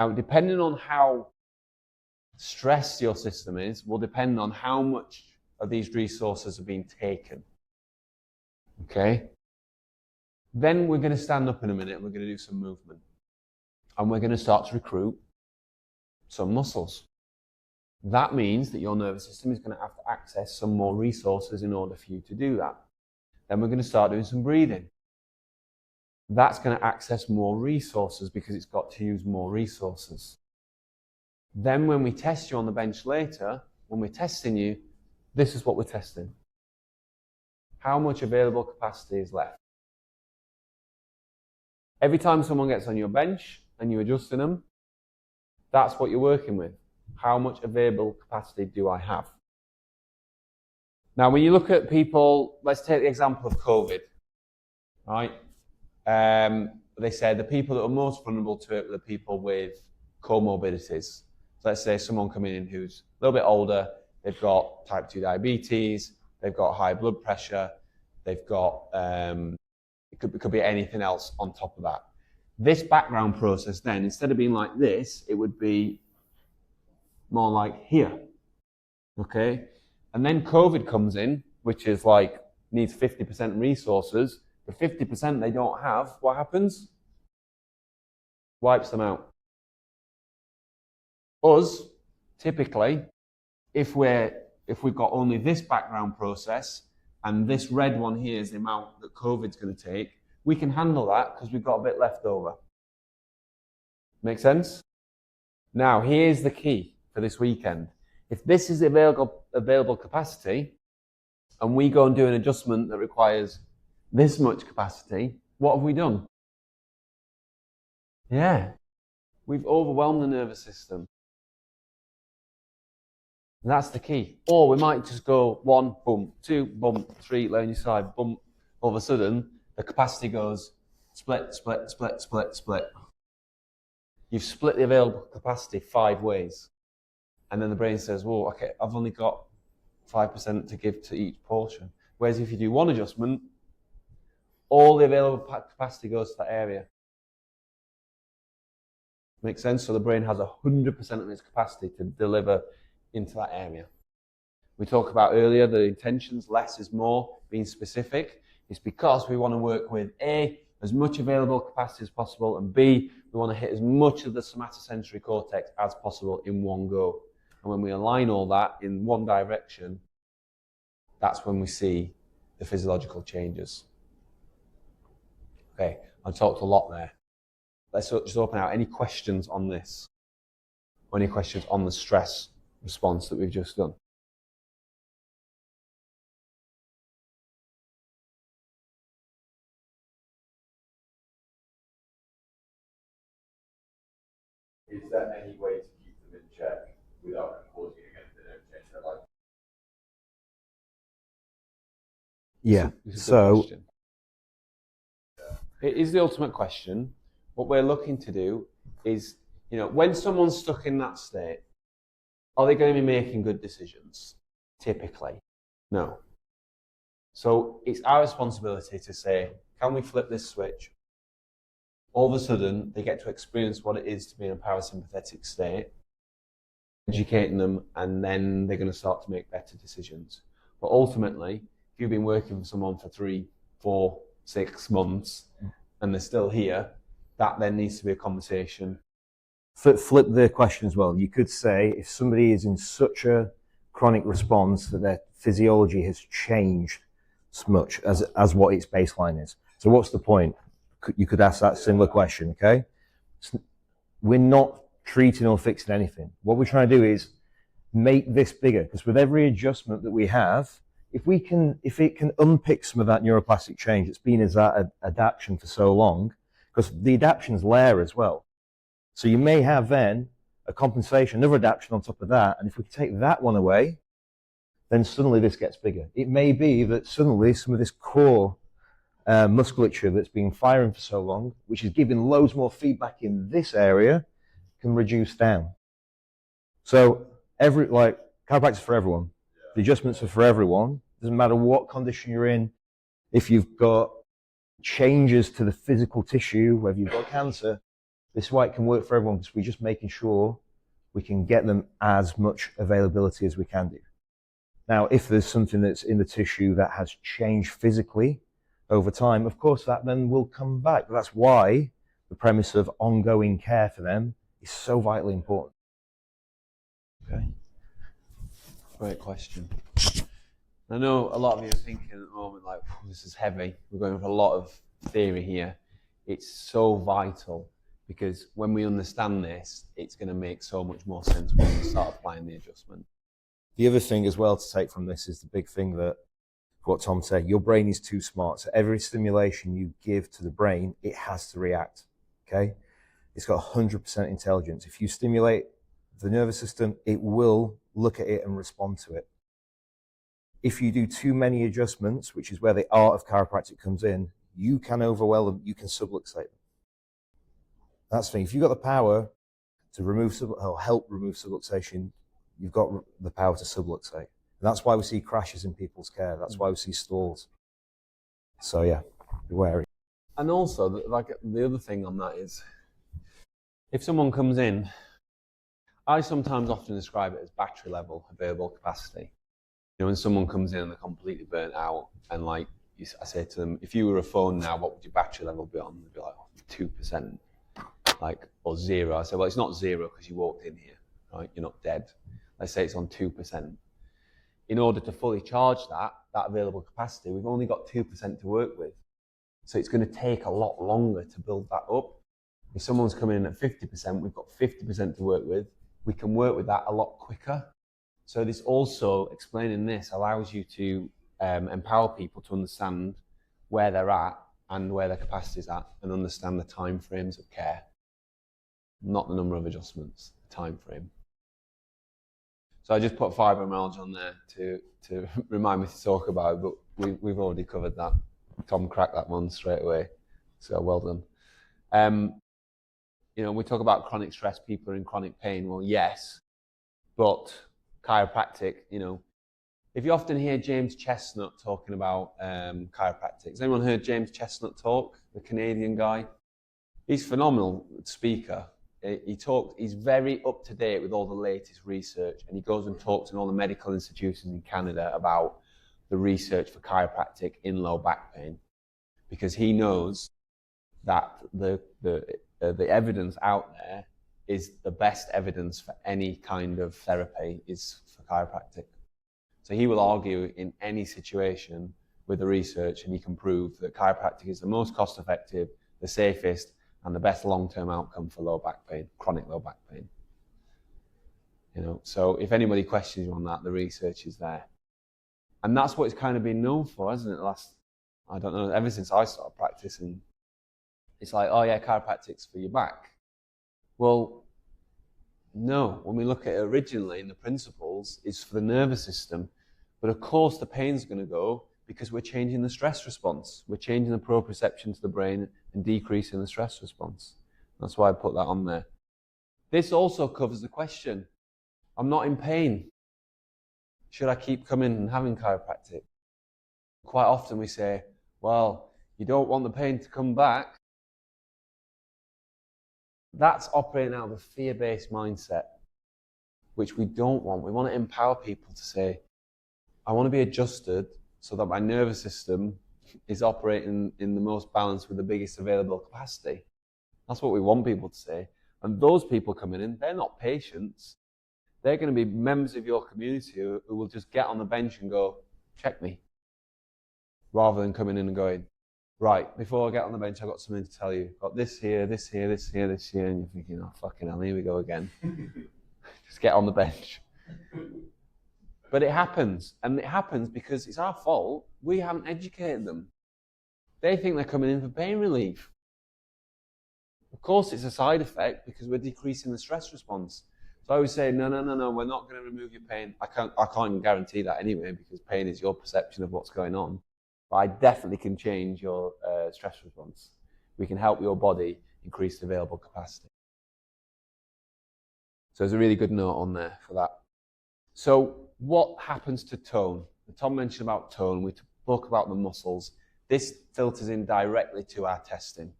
Now, depending on how stressed your system is, will depend on how much of these resources are being taken. Okay? Then we're going to stand up in a minute and we're going to do some movement. And we're going to start to recruit some muscles. That means that your nervous system is going to have to access some more resources in order for you to do that. Then we're going to start doing some breathing. That's going to access more resources because it's got to use more resources. Then when we test you on the bench later, when we're testing you, this is what we're testing. How much available capacity is left? Every time someone gets on your bench and you're adjusting them, that's what you're working with. How much available capacity do I have? Now, when you look at people, let's take the example of COVID, right? They said the people that are most vulnerable to it were the people with comorbidities. So let's say someone coming in who's a little bit older, they've got type 2 diabetes, they've got high blood pressure, they've got, it could be anything else on top of that. This background process then, instead of being like this, it would be more like here, okay? And then COVID comes in, which is like, needs 50% resources. The 50% they don't have, what happens? Wipes them out. Us, typically, if we've got only this background process, and this red one here is the amount that COVID's going to take, we can handle that because we've got a bit left over. Make sense? Now, here's the key for this weekend. If this is available capacity, and we go and do an adjustment that requires this much capacity, what have we done? Yeah, we've overwhelmed the nervous system. And that's the key. Or we might just go 1, boom, 2, boom, 3, lay on your side, boom. All of a sudden, the capacity goes split, split, split, split, split. You've split the available capacity 5 ways. And then the brain says, well, okay, I've only got 5% to give to each portion. Whereas if you do one adjustment, all the available capacity goes to that area. Makes sense? So the brain has 100% of its capacity to deliver into that area. We talked about earlier the intentions, less is more, being specific. It's because we want to work with A, as much available capacity as possible, and B, we want to hit as much of the somatosensory cortex as possible in one go. And when we align all that in one direction, that's when we see the physiological changes. Okay, I've talked a lot there. Let's just open out any questions on this, or any questions on the stress response that we've just done. Is there any way to keep them in check without causing anything to change their life? Yeah, so it is the ultimate question. What we're looking to do is, when someone's stuck in that state, are they going to be making good decisions? Typically, no. So it's our responsibility to say, can we flip this switch? All of a sudden, they get to experience what it is to be in a parasympathetic state, educating them, and then they're going to start to make better decisions. But ultimately, if you've been working with someone for 3, 4, 6 months, and they're still here, that then needs to be a conversation. Flip the question as well. You could say if somebody is in such a chronic response that their physiology has changed as much as what its baseline is. So what's the point? You could ask that similar question, okay? We're not treating or fixing anything. What we're trying to do is make this bigger, because with every adjustment that we have, if it can unpick some of that neuroplastic change that's been as that adaptation for so long, because the adaptations layer as well. So you may have then a compensation, another adaptation on top of that, and if we take that one away, then suddenly this gets bigger. It may be that suddenly some of this core musculature that's been firing for so long, which is giving loads more feedback in this area, can reduce down. So chiropractic is for everyone. The adjustments are for everyone. Doesn't matter what condition you're in. If you've got changes to the physical tissue, whether you've got cancer, This is why it can work for everyone, because we're just making sure we can get them as much availability as we can do. Now, if there's something that's in the tissue that has changed physically over time, of course, that then will come back. That's why the premise of ongoing care for them is so vitally important. Okay. Great question. I know a lot of you are thinking at the moment, like, this is heavy. We're going for a lot of theory here. It's so vital, because when we understand this, it's going to make so much more sense when we start applying the adjustment. The other thing as well to take from this is the big thing that what Tom said, your brain is too smart. So every stimulation you give to the brain, it has to react, okay? It's got 100% intelligence. If you stimulate the nervous system, it will look at it and respond to it. If you do too many adjustments, which is where the art of chiropractic comes in, you can overwhelm them, you can subluxate them. That's the thing. If you've got the power to remove or help remove subluxation, you've got the power to subluxate. And that's why we see crashes in people's care. That's why we see stalls. So yeah, be wary. And also, like, the other thing on that is, if someone comes in, I sometimes often describe it as battery level available capacity. You know, when someone comes in and they're completely burnt out, and like I say to them, if you were a phone now, what would your battery level be on? They'd be like, 2%, like, or 0. I say, well, it's not 0 because you walked in here, right? You're not dead. Let's say it's on 2%. In order to fully charge that available capacity, we've only got 2% to work with. So it's going to take a lot longer to build that up. If someone's coming in at 50%, we've got 50% to work with. We can work with that a lot quicker. So this also, explaining this, allows you to empower people to understand where they're at and where their capacity is at, and understand the time frames of care. Not the number of adjustments, the time frame. So I just put fibromyalgia on there to remind me to talk about it, but we've already covered that. Tom cracked that one straight away, so well done. You know, we talk about chronic stress, people are in chronic pain. Well, yes, but chiropractic, you know, if you often hear James Chestnut talking about chiropractic, has anyone heard James Chestnut talk? The Canadian guy? He's a phenomenal speaker. He's very up to date with all the latest research, and he goes and talks in all the medical institutions in Canada about the research for chiropractic in low back pain, because he knows that the evidence out there is the best evidence for any kind of therapy is for chiropractic. So he will argue in any situation with the research, and he can prove that chiropractic is the most cost effective, the safest, and the best long-term outcome for low back pain, chronic low back pain. You know, so if anybody questions you on that, the research is there. And that's what it's kind of been known for, hasn't it? I don't know, ever since I started practicing, it's like, oh yeah, chiropractic's for your back. Well, no, when we look at it originally in the principles, it's for the nervous system. But of course the pain's going to go because we're changing the stress response. We're changing the proprioception to the brain and decreasing the stress response. That's why I put that on there. This also covers the question, I'm not in pain. Should I keep coming and having chiropractic? Quite often we say, well, you don't want the pain to come back. That's operating out of a fear-based mindset, which we don't want. We want to empower people to say, I want to be adjusted so that my nervous system is operating in the most balance with the biggest available capacity. That's what we want people to say. And those people coming in, they're not patients. They're going to be members of your community who will just get on the bench and go, check me. Rather than coming in and going, right, before I get on the bench, I've got something to tell you. I've got this here, this here, this here, this here. And you're thinking, oh, fucking hell, here we go again. Just get on the bench. But it happens. And it happens because it's our fault. We haven't educated them. They think they're coming in for pain relief. Of course, it's a side effect because we're decreasing the stress response. So I always say, no, we're not going to remove your pain. I can't even guarantee that anyway, because pain is your perception of what's going on. But I definitely can change your stress response. We can help your body increase the available capacity. So there's a really good note on there for that. So what happens to tone? Tom mentioned about tone. We spoke about the muscles. This filters in directly to our testing.